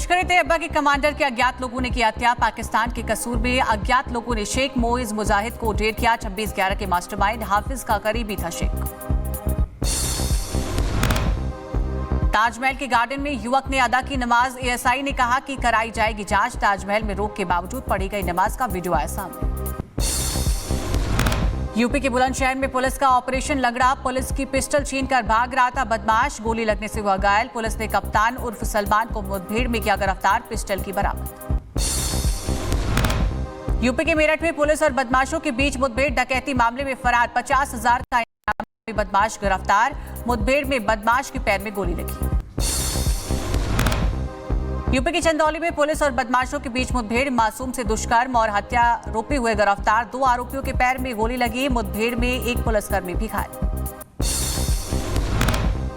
लश्कर-ए-तैयबा के कमांडर के अज्ञात लोगों ने किया हत्या। पाकिस्तान के कसूर में अज्ञात लोगों ने शेख मोइज मुजाहिद को ढेर किया। 26/11 के मास्टरमाइंड हाफिज का करीबी था शेख। ताजमहल के गार्डन में युवक ने अदा की नमाज। एएसआई ने कहा कि कराई जाएगी जांच। ताजमहल में रोक के बावजूद पढ़ी गई नमाज का वीडियो आया सामने। यूपी के बुलंदशहर में पुलिस का ऑपरेशन लंगड़ा। पुलिस की पिस्टल छीनकर भाग रहा था बदमाश, गोली लगने से हुआ घायल। पुलिस ने कप्तान उर्फ सलमान को मुठभेड़ में किया गिरफ्तार, पिस्टल की बरामद। यूपी के मेरठ में पुलिस और बदमाशों के बीच मुठभेड़, डकैती मामले में फरार 50,000 का इनामी बदमाश गिरफ्तार। मुठभेड़ में बदमाश के पैर में गोली लगी। यूपी के चंदौली में पुलिस और बदमाशों के बीच मुठभेड़, मासूम से दुष्कर्म और हत्या रोपे हुए गिरफ्तार। 2 आरोपियों के पैर में गोली लगी। मुठभेड़ में एक पुलिसकर्मी भी घायल।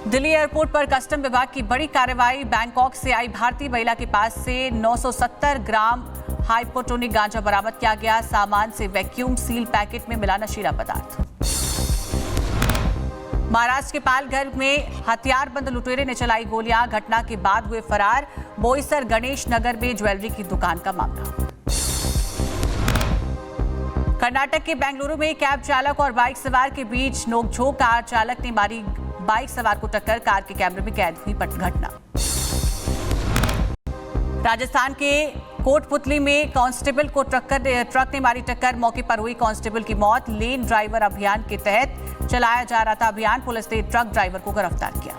दिल्ली एयरपोर्ट पर कस्टम विभाग की बड़ी कार्रवाई। बैंकॉक से आई भारतीय महिला के पास से 970 ग्राम हाइपोटोनिक गांजा बरामद किया गया। सामान से वैक्यूम सील पैकेट में मिला नशीला पदार्थ। महाराष्ट्र के पालघर में हथियारबंद लुटेरे ने चलाई गोलियां, घटना के बाद हुए फरार। बोईसर गणेश नगर में ज्वेलरी की दुकान का मामला। कर्नाटक के बेंगलुरु में कैब चालक और बाइक सवार के बीच नोकझोंक। कार चालक ने मारी बाइक सवार को टक्कर, कार के कैमरे में कैद हुई घटना। राजस्थान के कोटपुतली में कांस्टेबल को ट्रक ने मारी टक्कर, मौके पर हुई कांस्टेबल की मौत। लेन ड्राइवर अभियान के तहत चलाया जा रहा था अभियान, पुलिस ने ट्रक ड्राइवर को गिरफ्तार किया।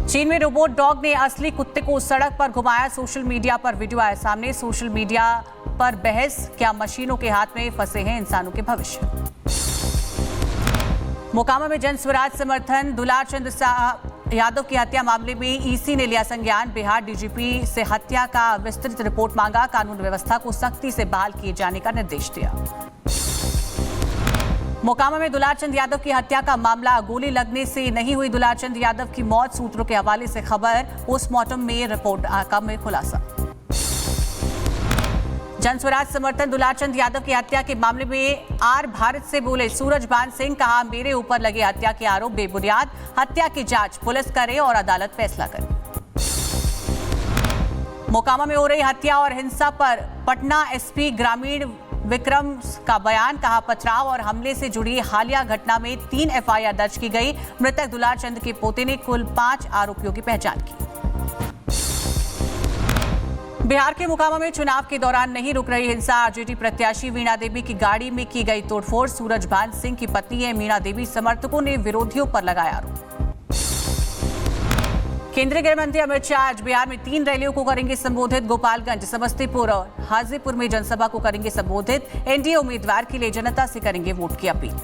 चीन में रोबोट डॉग ने असली कुत्ते को सड़क पर घुमाया। सोशल मीडिया पर वीडियो आया सामने। सोशल मीडिया पर बहस, क्या मशीनों के हाथ में फंसे हैं इंसानों के भविष्य। मोकामा में जन स्वराज समर्थन, दुलार चंद यादव की हत्या मामले में ईसी ने लिया संज्ञान। बिहार डीजीपी से हत्या का विस्तृत रिपोर्ट मांगा। कानून व्यवस्था को सख्ती से बहाल किए जाने का निर्देश दिया। मोकामा में दुलार चंद यादव की हत्या का मामला, गोली लगने से नहीं हुई दुलार चंद यादव की मौत। सूत्रों के हवाले से खबर, पोस्टमार्टम में रिपोर्ट का में खुलासा। जन स्वराज समर्थन दुलार चंद यादव की हत्या के मामले में आर भारत से बोले सूरजभान सिंह, कहा मेरे ऊपर लगे हत्या के आरोप बेबुनियाद। हत्या की जांच पुलिस करे और अदालत फैसला करे। मोकामा में हो रही हत्या और हिंसा पर पटना एसपी ग्रामीण विक्रम का बयान, कहा पथराव और हमले से जुड़ी हालिया घटना में 3 एफआईआर दर्ज की गई। मृतक दुलार चंद के पोते ने कुल 5 आरोपियों की पहचान की। बिहार के मोकामा में चुनाव के दौरान नहीं रुक रही हिंसा। आरजेडी प्रत्याशी वीणा देवी की गाड़ी में की गई तोड़फोड़। सूरजभान सिंह की पत्नी है वीणा देवी, समर्थकों ने विरोधियों पर लगाया आरोप। केंद्रीय गृह मंत्री अमित शाह आज बिहार में 3 रैलियों को करेंगे संबोधित। गोपालगंज, समस्तीपुर और हाजीपुर में जनसभा को करेंगे संबोधित। एनडीए उम्मीदवार के लिए जनता से करेंगे वोट की अपील।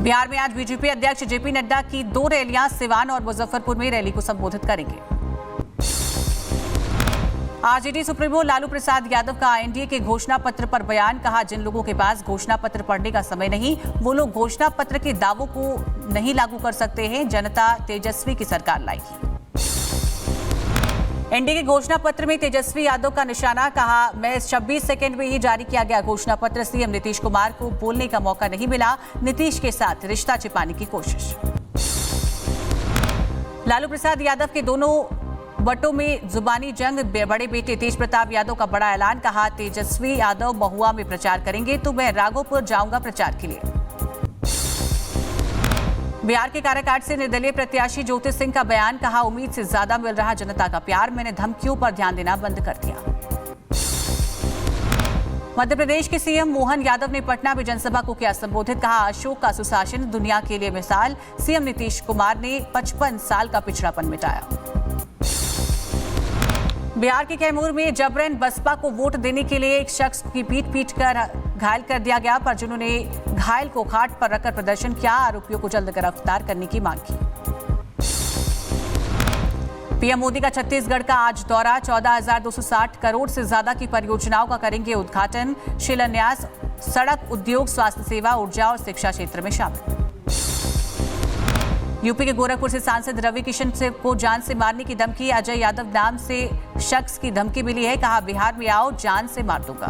बिहार में आज बीजेपी अध्यक्ष जेपी नड्डा की 2 रैलियां सिवान और मुजफ्फरपुर में रैली को संबोधित करेंगे। आरजेडी सुप्रीमो लालू प्रसाद यादव का एनडीए के घोषणा पत्र पर बयान, कहा जिन लोगों के पास घोषणा पत्र पढ़ने का समय नहीं, वो लोग घोषणा पत्र के दावों को नहीं लागू कर सकते हैं। जनता तेजस्वी की सरकार लाएगी। एनडीए के घोषणा पत्र में तेजस्वी यादव का निशाना, कहा मैं 26 सेकंड में ही जारी किया गया घोषणा पत्र। सीएम नीतीश कुमार को बोलने का मौका नहीं मिला। नीतीश के साथ रिश्ता छिपाने की कोशिश। लालू प्रसाद यादव के दोनों वटों में जुबानी जंग। बड़े बेटे तेज प्रताप यादव का बड़ा ऐलान, कहा तेजस्वी यादव महुआ में प्रचार करेंगे तो मैं राघोपुर जाऊंगा प्रचार के लिए। बिहार के काराकाट से निर्दलीय प्रत्याशी ज्योति सिंह का बयान, कहा उम्मीद से ज्यादा मिल रहा जनता का प्यार, मैंने धमकियों पर ध्यान देना बंद कर दिया। मध्य प्रदेश के सीएम मोहन यादव ने पटना में जनसभा को किया संबोधित, कहा अशोक का सुशासन दुनिया के लिए मिसाल। सीएम नीतीश कुमार ने 55 साल का पिछड़ापन मिटाया। बिहार के कैमूर में जबरन बसपा को वोट देने के लिए एक शख्स की पीट कर घायल कर दिया गया, पर जिन्होंने घायल को खाट पर रखकर प्रदर्शन किया, आरोपियों को जल्द गिरफ्तार करने की मांग की। पीएम मोदी का छत्तीसगढ़ का आज दौरा, 14,260 करोड़ से ज्यादा की परियोजनाओं का करेंगे उद्घाटन। शिलान्यास सड़क, उद्योग, स्वास्थ्य सेवा, ऊर्जा और शिक्षा क्षेत्र में शामिल। यूपी के गोरखपुर से सांसद रवि किशन को जान से मारने की धमकी। अजय यादव नाम से शख्स की धमकी मिली है, कहा बिहार में आओ जान से मार दूंगा।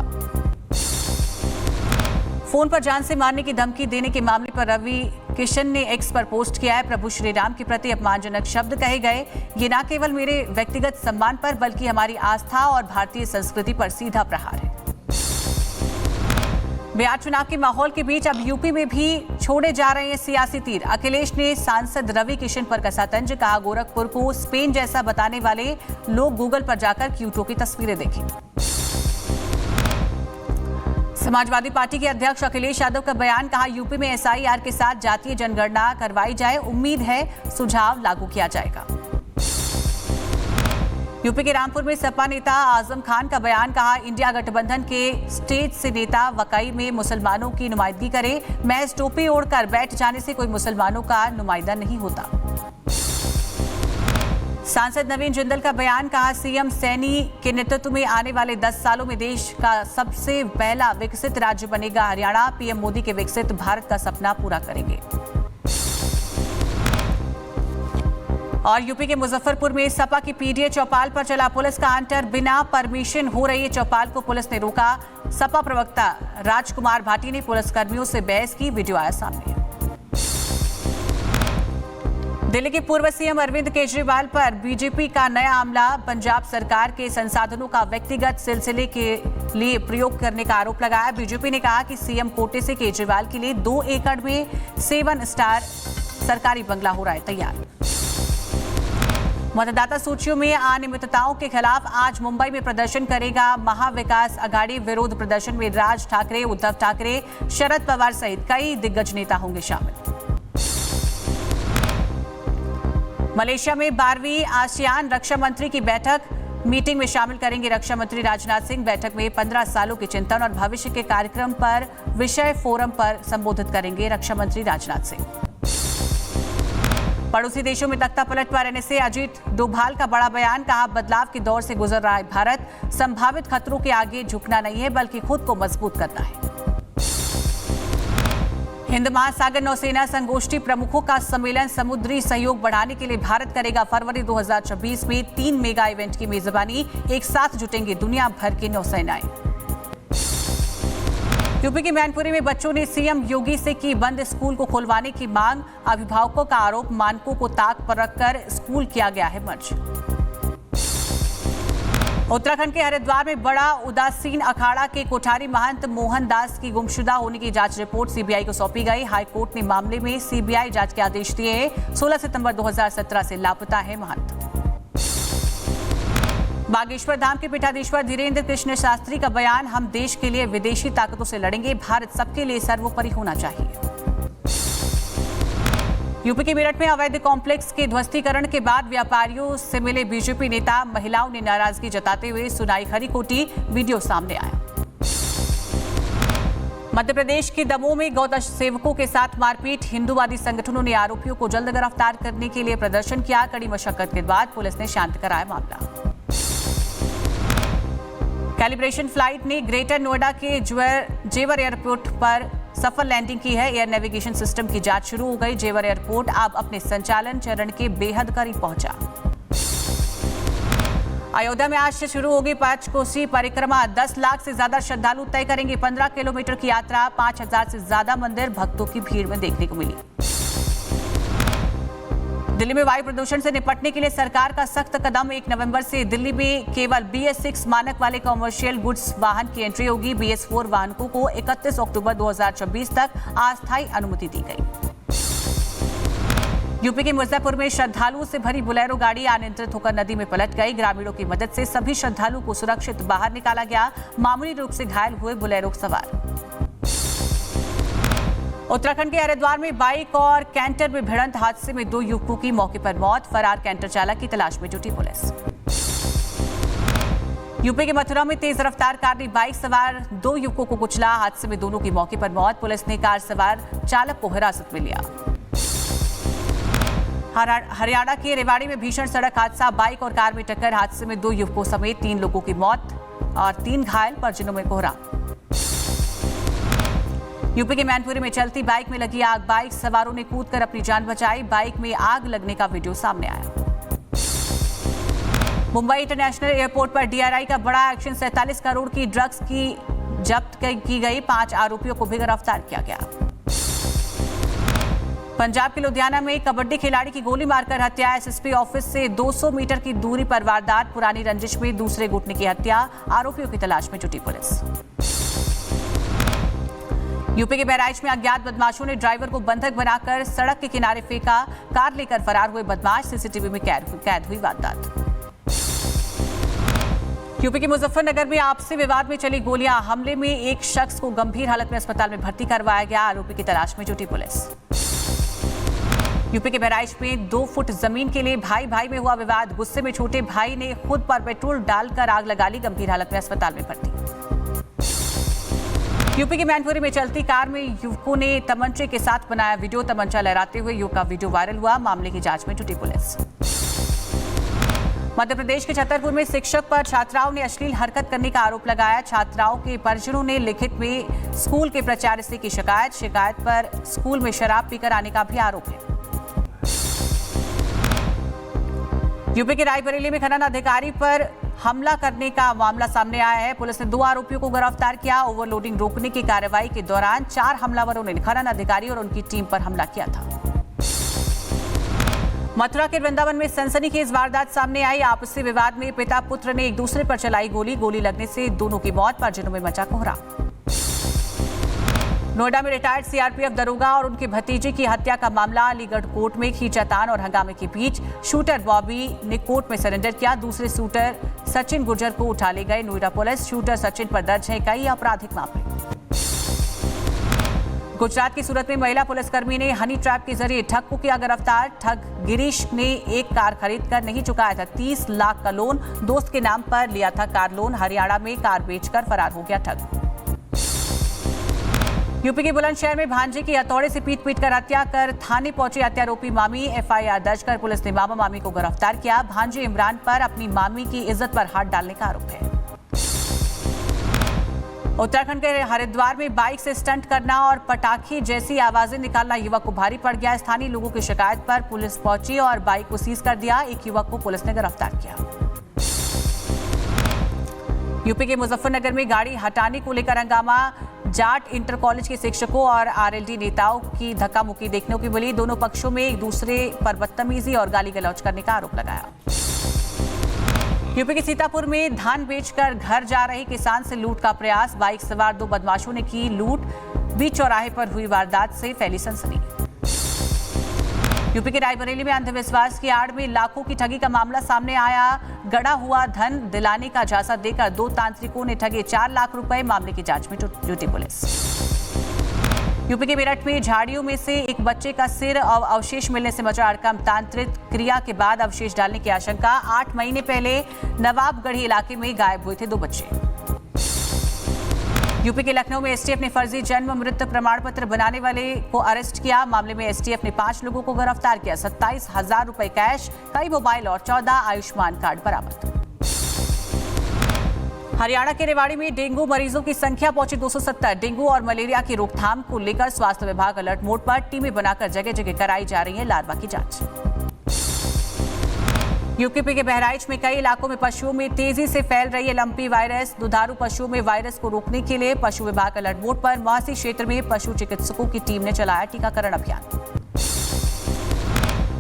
फोन पर जान से मारने की धमकी देने के मामले पर रवि किशन ने एक्स पर पोस्ट किया है। प्रभु श्री राम के प्रति अपमानजनक शब्द कहे गए। ये न केवल मेरे व्यक्तिगत सम्मान पर बल्कि हमारी आस्था और भारतीय संस्कृति पर सीधा प्रहार है। बिहार चुनाव के माहौल के बीच अब यूपी में भी छोड़े जा रहे हैं सियासी तीर। अखिलेश ने सांसद रवि किशन पर कसा तंज, कहा गोरखपुर को स्पेन जैसा बताने वाले लोग गूगल पर जाकर क्यूटो की तस्वीरें देखें। समाजवादी पार्टी के अध्यक्ष अखिलेश यादव का बयान, कहा यूपी में एसआईआर के साथ जातीय जनगणना करवाई जाए, उम्मीद है सुझाव लागू किया जाएगा। यूपी के रामपुर में सपा नेता आजम खान का बयान, कहा इंडिया गठबंधन के स्टेज से नेता वकाई में मुसलमानों की नुमाइंदगी करे, महज टोपी ओढ़कर बैठ जाने से कोई मुसलमानों का नुमाइंदा नहीं होता। सांसद नवीन जिंदल का बयान, कहा सीएम सैनी के नेतृत्व में आने वाले 10 सालों में देश का सबसे पहला विकसित राज्य बनेगा हरियाणा, पीएम मोदी के विकसित भारत का सपना पूरा करेंगे। और यूपी के मुजफ्फरपुर में सपा की पीडीए चौपाल पर चला पुलिस का अंटर, बिना परमिशन हो रही है चौपाल को पुलिस ने रोका। सपा प्रवक्ता राजकुमार भाटी ने पुलिसकर्मियों से बहस की, वीडियो आया सामने। दिल्ली के पूर्व सीएम अरविंद केजरीवाल पर बीजेपी का नया हमला, पंजाब सरकार के संसाधनों का व्यक्तिगत सिलसिले के लिए प्रयोग करने का आरोप लगाया। बीजेपी ने कहा कि सीएम कोटे से केजरीवाल के लिए 2 एकड़ में 7 स्टार सरकारी बंगला हो रहा है तैयार। मतदाता सूचियों में अनियमितताओं के खिलाफ आज मुंबई में प्रदर्शन करेगा महाविकास आघाड़ी। विरोध प्रदर्शन में राज ठाकरे, उद्धव ठाकरे, शरद पवार सहित कई दिग्गज नेता होंगे शामिल। मलेशिया में 12वीं आसियान रक्षा मंत्री की बैठक, मीटिंग में शामिल करेंगे रक्षा मंत्री राजनाथ सिंह। बैठक में 15 सालों के चिंतन और भविष्य के कार्यक्रम पर विषय फोरम पर संबोधित करेंगे रक्षा मंत्री राजनाथ सिंह। पड़ोसी देशों में तख्ता पलट पर एनएसए अजीत डोभाल का बड़ा बयान, कहा बदलाव के दौर से गुजर रहा है भारत, संभावित खतरों के आगे झुकना नहीं है बल्कि खुद को मजबूत करना है। हिंद महासागर नौसेना संगोष्ठी प्रमुखों का सम्मेलन, समुद्री सहयोग बढ़ाने के लिए भारत करेगा फरवरी 2026 में 3 मेगा इवेंट की मेजबानी, एक साथ जुटेंगे दुनिया भर की नौसेनाएं। यूपी के मैनपुरी में बच्चों ने सीएम योगी से की बंद स्कूल को खुलवाने की मांग, अभिभावकों का आरोप मानकों को ताक पर रखकर स्कूल किया गया है मर्ज। उत्तराखंड के हरिद्वार में बड़ा उदासीन अखाड़ा के कोठारी महंत मोहन दास की गुमशुदा होने की जांच रिपोर्ट सीबीआई को सौंपी गई। हाईकोर्ट ने मामले में सीबीआई जांच के आदेश दिए हैं। 16 सितंबर 2017 से लापता है महंत। बागेश्वर धाम के पीठाधीश्वर धीरेन्द्र कृष्ण शास्त्री का बयान, हम देश के लिए विदेशी ताकतों से लड़ेंगे, भारत सबके लिए सर्वोपरि होना चाहिए। यूपी के मेरठ में अवैध कॉम्प्लेक्स के ध्वस्तीकरण के बाद व्यापारियों से मिले बीजेपी नेता, महिलाओं ने नाराजगी जताते हुए सुनाई खरी खोटी, वीडियो सामने आया। मध्य प्रदेश के दमोह में गौ सेवकों के साथ मारपीट, हिंदूवादी संगठनों ने आरोपियों को जल्द गिरफ्तार करने के लिए प्रदर्शन किया। कड़ी मशक्कत के बाद पुलिस ने शांत कराया मामला। कैलिब्रेशन फ्लाइट ने ग्रेटर नोएडा के जेवर एयरपोर्ट पर सफल लैंडिंग की है। एयर नेविगेशन सिस्टम की जांच शुरू हो गई। जेवर एयरपोर्ट अब अपने संचालन चरण के बेहद करीब पहुंचा। अयोध्या में आज से शुरू होगी पंचकोसी परिक्रमा, 10 लाख से ज्यादा श्रद्धालु तय करेंगे 15 किलोमीटर की यात्रा। 5000 से ज्यादा मंदिर भक्तों की भीड़ में देखने को मिली। दिल्ली में वायु प्रदूषण से निपटने के लिए सरकार का सख्त कदम, 1 नवंबर से दिल्ली में केवल BS6 मानक वाले कमर्शियल गुड्स वाहन की एंट्री होगी। BS4 वाहनों को 31 अक्टूबर 2026 तक अस्थायी अनुमति दी गई। यूपी के मिर्जापुर में श्रद्धालुओं से भरी बोलेरो गाड़ी अनियंत्रित होकर नदी में पलट गई। ग्रामीणों की मदद से सभी श्रद्धालुओं को सुरक्षित बाहर निकाला गया। मामूली रूप से घायल हुए बोलेरो सवार। उत्तराखंड के हरिद्वार में बाइक और कैंटर में भिड़ंत हादसे में 2 युवकों की मौके पर मौत, फरार कैंटर चालक की तलाश में जुटी पुलिस। यूपी के मथुरा में तेज रफ्तार कार ने बाइक सवार 2 युवकों को कुचला, हादसे में दोनों की मौके पर मौत। पुलिस ने कार सवार चालक को हिरासत में लिया। हरियाणा के रेवाड़ी में भीषण सड़क हादसा, बाइक और कार में टक्कर, हादसे में 2 युवकों समेत 3 लोगों की मौत और 3 घायल, परिजनों में कोहरा। यूपी के मैनपुरी में चलती बाइक में लगी आग, बाइक सवारों ने कूदकर अपनी जान बचाई। बाइक में आग लगने का वीडियो सामने आया। मुंबई इंटरनेशनल एयरपोर्ट पर DRI का बड़ा एक्शन, 47 करोड़ की ड्रग्स की जब्त की गई 5 आरोपियों को भी गिरफ्तार किया गया। पंजाब के लुधियाना में कबड्डी खिलाड़ी की गोली मारकर हत्या। एसएसपी ऑफिस से 200 मीटर की दूरी पर वारदात। पुरानी रंजिश में दूसरे गुटने की हत्या। आरोपियों की तलाश में जुटी पुलिस। यूपी के बहराइच में अज्ञात बदमाशों ने ड्राइवर को बंधक बनाकर सड़क के किनारे फेंका। कार लेकर फरार हुए बदमाश। सीसीटीवी में कैद हुई वारदात। यूपी के मुजफ्फरनगर में आपसी विवाद में चली गोलियां। हमले में एक शख्स को गंभीर हालत में अस्पताल में भर्ती करवाया गया। आरोपी की तलाश में जुटी पुलिस। यूपी के बहराइच में 2 फुट जमीन के लिए भाई में हुआ विवाद। गुस्से में छोटे भाई ने खुद पर पेट्रोल डालकर आग लगा ली। गंभीर हालत में अस्पताल में भर्ती। यूपी के मैनपुरी में चलती कार में युवकों ने तमंचे के साथ बनाया वीडियो। तमंचा लहराते हुए युवक का वीडियो वायरल हुआ। मामले की जांच में जुटी पुलिस। मध्य प्रदेश के छतरपुर में शिक्षक पर छात्राओं ने अश्लील हरकत करने का आरोप लगाया। छात्राओं के परिजनों ने लिखित में स्कूल के प्राचार्य से की शिकायत पर स्कूल में शराब पीकर आने का भी आरोप है। यूपी के रायबरेली में खनन अधिकारी पर हमला करने का मामला सामने आया है। पुलिस ने 2 आरोपियों को गिरफ्तार किया। ओवरलोडिंग रोकने की कार्रवाई के दौरान 4 हमलावरों ने खनन अधिकारी और उनकी टीम पर हमला किया था। मथुरा के वृंदावन में सनसनीखेज वारदात सामने आई। आपसी विवाद में पिता पुत्र ने एक दूसरे पर चलाई गोली लगने से दोनों की मौत। परिजनों में मचा कोहराम। नोएडा में रिटायर्ड सीआरपीएफ दरोगा और उनके भतीजे की हत्या का मामला। अलीगढ़ कोर्ट में खींचातान और हंगामे के बीच शूटर बॉबी ने कोर्ट में सरेंडर किया। दूसरे शूटर सचिन गुर्जर को उठा ले गए नोएडा पुलिस। शूटर सचिन पर दर्ज है कई आपराधिक मामले। गुजरात की सूरत में महिला पुलिसकर्मी ने हनी ट्रैप के जरिए ठग को किया गिरफ्तार। ठग गिरीश ने एक कार खरीदकर नहीं चुकाया था 30 लाख का लोन। दोस्त के नाम पर लिया था कार लोन। हरियाणा में कार बेचकर फरार हो गया ठग। यूपी के बुलंदशहर में भांजे की हथौड़े से पीट कर हत्या कर थाने पहुंची हत्यारोपी मामी। एफआईआर दर्ज कर पुलिस ने मामा मामी को गिरफ्तार किया। भांजे इमरान पर अपनी मामी की इज्जत पर हाथ डालने का आरोप है। उत्तराखंड के हरिद्वार में बाइक से स्टंट करना और पटाखे जैसी आवाजें निकालना युवक को भारी पड़ गया। स्थानीय लोगों की शिकायत पर पुलिस पहुंची और बाइक को सीज कर दिया। एक युवक को पुलिस ने गिरफ्तार किया। यूपी के मुजफ्फरनगर में गाड़ी हटाने को लेकर हंगामा। जाट इंटर कॉलेज के शिक्षकों और आरएलडी नेताओं की धक्का मुक्की देखने को मिली। दोनों पक्षों में एक दूसरे पर बदतमीजी और गाली गलौज करने का आरोप लगाया। यूपी के सीतापुर में धान बेचकर घर जा रहे किसान से लूट का प्रयास। बाइक सवार 2 बदमाशों ने की लूट। बीच चौराहे पर हुई वारदात से फैली सनसनी। यूपी के रायबरेली में अंधविश्वास की आड़ में लाखों की ठगी का मामला सामने आया। गड़ा हुआ धन दिलाने का झांसा देकर 2 तांत्रिकों ने ठगे 4 लाख रुपए। मामले की जांच में जुटी पुलिस। यूपी के मेरठ में झाड़ियों में से एक बच्चे का सिर और अवशेष मिलने से मचा हड़कंप। तांत्रिक क्रिया के बाद अवशेष डालने की आशंका। 8 महीने पहले नवाबगढ़ी इलाके में गायब हुए थे 2 बच्चे। यूपी के लखनऊ में एसटीएफ ने फर्जी जन्म मृत्यु प्रमाण पत्र बनाने वाले को अरेस्ट किया। मामले में एसटीएफ ने 5 लोगों को गिरफ्तार किया। 27,000 रुपए कैश, कई मोबाइल और 14 आयुष्मान कार्ड बरामद। हरियाणा के रेवाड़ी में डेंगू मरीजों की संख्या पहुंची 270। डेंगू और मलेरिया की रोकथाम को लेकर स्वास्थ्य विभाग अलर्ट मोड पर। टीमें बनाकर जगह जगह कराई जा रही है लार्वा की जांच। यूपी के बहराइच में कई इलाकों में पशुओं में तेजी से फैल रही है लंपी वायरस। दुधारू पशुओं में वायरस को रोकने के लिए पशु विभाग अलर्ट मोड पर। महासी क्षेत्र में पशु चिकित्सकों की टीम ने चलाया टीकाकरण अभियान।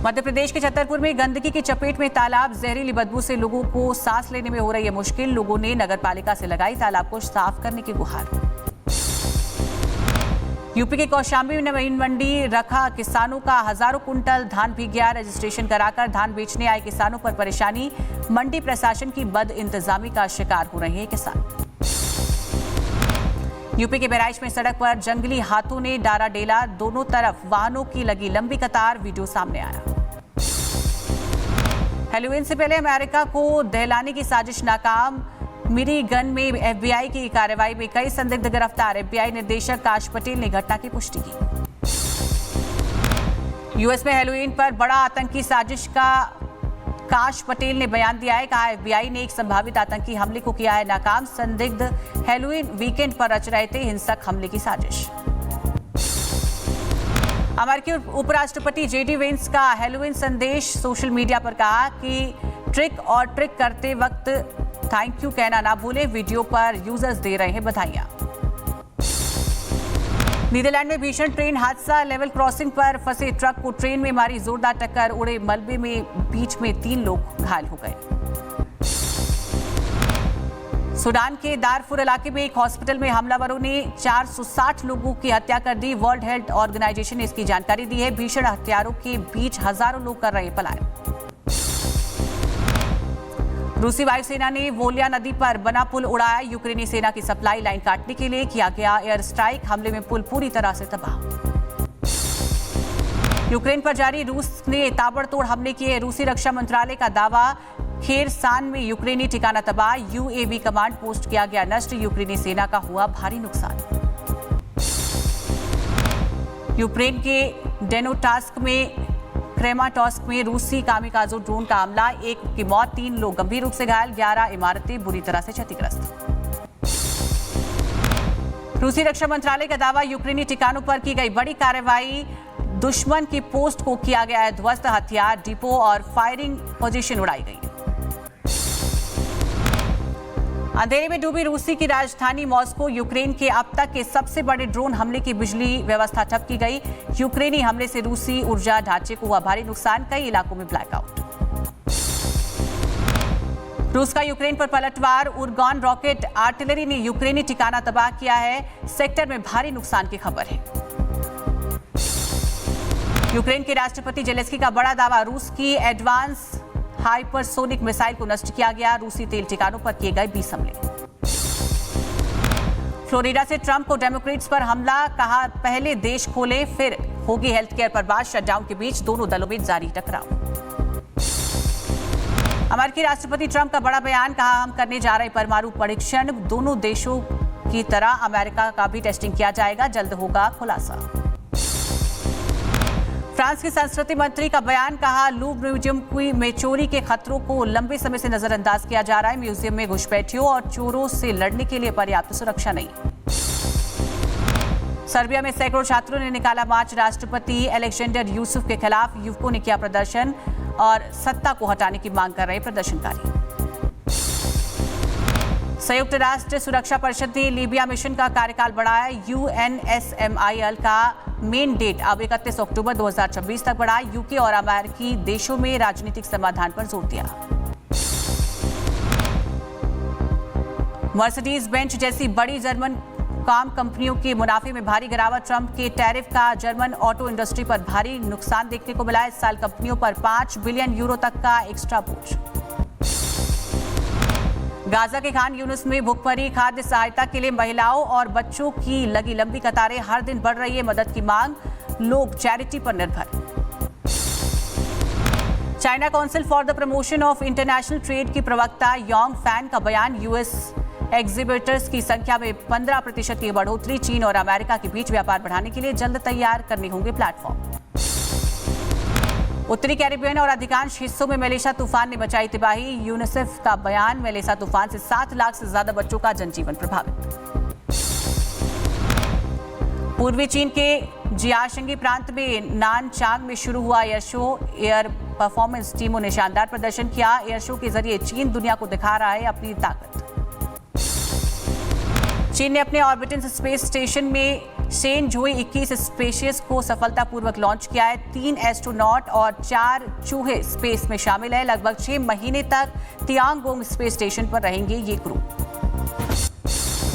मध्य प्रदेश के छतरपुर में गंदगी की चपेट में तालाब। जहरीली बदबू से लोगों को सांस लेने में हो रही है मुश्किल। लोगों ने नगरपालिका से लगाई तालाब को साफ करने की गुहार। यूपी के कौशाम्बी में नवीन मंडी रखा। किसानों का हजारों कुंटल धान भीग गया। रजिस्ट्रेशन कराकर धान बेचने आए किसानों पर परेशानी। मंडी प्रशासन की बद इंतजामी का शिकार हो रहे हैं किसान। यूपी के बहराइच में सड़क पर जंगली हाथों ने डारा डेला। दोनों तरफ वाहनों की लगी लंबी कतार। वीडियो सामने आया। हैलोवीन से पहले अमेरिका को दहलाने की साजिश नाकाम। मिरीगन में एफबीआई की कार्रवाई में कई संदिग्ध गिरफ्तार। एफबीआई निदेशक काश पटेल ने घटना की पुष्टि की। यूएस में हैलोवीन पर बड़ा आतंकी साजिश का काश पटेल ने बयान दिया है। कहा एफबीआई ने एक संभावित आतंकी हमले को किया है नाकाम। संदिग्ध हैलोवीन वीकेंड पर रच रहे थे हिंसक हमले की साजिश। अमेरिकी उपराष्ट्रपति जेडी वेंस का हैलोवीन संदेश सोशल मीडिया पर कहा कि ट्रिक करते वक्त थैंक यू कहना ना भूलें। वीडियो पर यूजर्स दे रहे हैं बधाइयां। नीदरलैंड में भीषण ट्रेन हादसा, लेवल क्रॉसिंग पर फंसे ट्रक को ट्रेन में मारी जोरदार टक्कर, उड़े मलबे में बीच में 3 लोग घायल हो गए। सूडान के दारफुर इलाके में एक हॉस्पिटल में हमलावरों ने 460 लोगों की हत्या कर दी। वर्ल्ड हेल्थ ऑर्गेनाइजेशन ने इसकी जानकारी दी है। भीषण हथियारों के बीच हजारों लोग कर रहे पलायन। रूसी वायुसेना ने वोलिया नदी पर बना पुल उड़ाया। यूक्रेनी सेना की सप्लाई लाइन काटने के लिए किया गया एयर स्ट्राइक। हमले में पुल पूरी तरह से तबाह। यूक्रेन पर जारी रूस ने ताबड़तोड़ हमले किए। रूसी रक्षा मंत्रालय का दावा, खेरसान में यूक्रेनी ठिकाना तबाह, यूएवी कमांड पोस्ट किया गया नष्ट। यूक्रेनी सेना का हुआ भारी नुकसान। यूक्रेन के डेनोटास्क में क्रेमाटोस्क में रूसी कामिकाज़ो ड्रोन का हमला, 1 की मौत, 3 लोग गंभीर रूप से घायल, 11 इमारतें बुरी तरह से क्षतिग्रस्त। रूसी रक्षा मंत्रालय का दावा, यूक्रेनी ठिकानों पर की गई बड़ी कार्रवाई, दुश्मन की पोस्ट को किया गया है ध्वस्त, हथियार डिपो और फायरिंग पोजीशन उड़ाई गई। अंधेरे में डूबी रूसी की राजधानी मॉस्को, यूक्रेन के अब तक के सबसे बड़े ड्रोन हमले की बिजली व्यवस्था ठप की गई। यूक्रेनी हमले से रूसी ऊर्जा ढांचे को हुआ भारी नुकसान, कई इलाकों में ब्लैकआउट। रूस का यूक्रेन पर पलटवार, उर्गॉन रॉकेट आर्टिलरी ने यूक्रेनी ठिकाना तबाह किया है। सेक्टर में भारी नुकसान की खबर है। यूक्रेन के राष्ट्रपति जेलेंस्की का बड़ा दावा, रूस की एडवांस हाइपरसोनिक मिसाइल को नष्ट किया गया। रूसी तेल ठिकानों पर किए गए 20 हमले। फ्लोरिडा से ट्रंप को डेमोक्रेट्स पर हमला, कहा पहले देश खोले फिर होगी हेल्थ केयर पर बात। शटडाउन के बीच दोनों दलों में जारी टकराव। अमेरिकी राष्ट्रपति ट्रंप का बड़ा बयान, कहा हम करने जा रहे परमाणु परीक्षण, दोनों देशों की तरह अमेरिका का भी टेस्टिंग किया जाएगा, जल्द होगा खुलासा। फ्रांस के संस्कृति मंत्री का बयान, कहा लूव्र म्यूजियम में चोरी के खतरों को लंबे समय से नजरअंदाज किया जा रहा है। म्यूजियम में घुसपैठियों और चोरों से लड़ने के लिए पर्याप्त सुरक्षा नहीं। सर्बिया में सैकड़ों छात्रों ने निकाला मार्च, राष्ट्रपति एलेक्जेंडर यूसुफ के खिलाफ युवकों ने किया प्रदर्शन और सत्ता को हटाने की मांग कर रहे प्रदर्शनकारी। संयुक्त राष्ट्र सुरक्षा परिषद ने लीबिया मिशन का कार्यकाल बढ़ाया। यूएनएसएमआईएल का मेन डेट अब 31 अक्टूबर 2026 तक बढ़ा। यूके और अमेरिकी देशों में राजनीतिक समाधान पर जोर दिया। मर्सिडीज बेंच जैसी बड़ी जर्मन कार कंपनियों के मुनाफे में भारी गिरावट। ट्रंप के टैरिफ का जर्मन ऑटो इंडस्ट्री पर भारी नुकसान देखने को मिला। इस साल कंपनियों पर 5 बिलियन यूरो तक का एक्स्ट्रा बोझ। गाजा के खान यूनिस में भुखमरी, खाद्य सहायता के लिए महिलाओं और बच्चों की लगी लंबी कतारें, हर दिन बढ़ रही है मदद की मांग, लोग चैरिटी पर निर्भर। China council for the promotion of international trade की प्रवक्ता योंग फैन का बयान, यूएस एग्जिबिटर्स की संख्या में 15% की बढ़ोतरी। चीन और अमेरिका के बीच व्यापार बढ़ाने के लिए जल्द तैयार करने होंगे प्लेटफॉर्म। उत्तरी कैरिबियन और अधिकांश हिस्सों में मेलेसा तूफान ने मचाई तबाही। यूनिसेफ का बयान, मेलेसा तूफान से 7 लाख से ज्यादा बच्चों का जनजीवन प्रभावित। पूर्वी चीन के जियाशंगी प्रांत में नानचांग में शुरू हुआ एयर शो। एयर परफॉर्मेंस टीमों ने शानदार प्रदर्शन किया। एयर शो के जरिए चीन दुनिया को दिखा रहा है अपनी ताकत। चीन ने अपने ऑर्बिटल स्पेस स्टेशन में शेनझुई 21 स्पेशियस को सफलतापूर्वक लॉन्च किया है। 3 एस्ट्रोनॉट और 4 चूहे स्पेस में शामिल है। लगभग 6 महीने तक तियांगोंग स्पेस स्टेशन पर रहेंगे ये क्रू।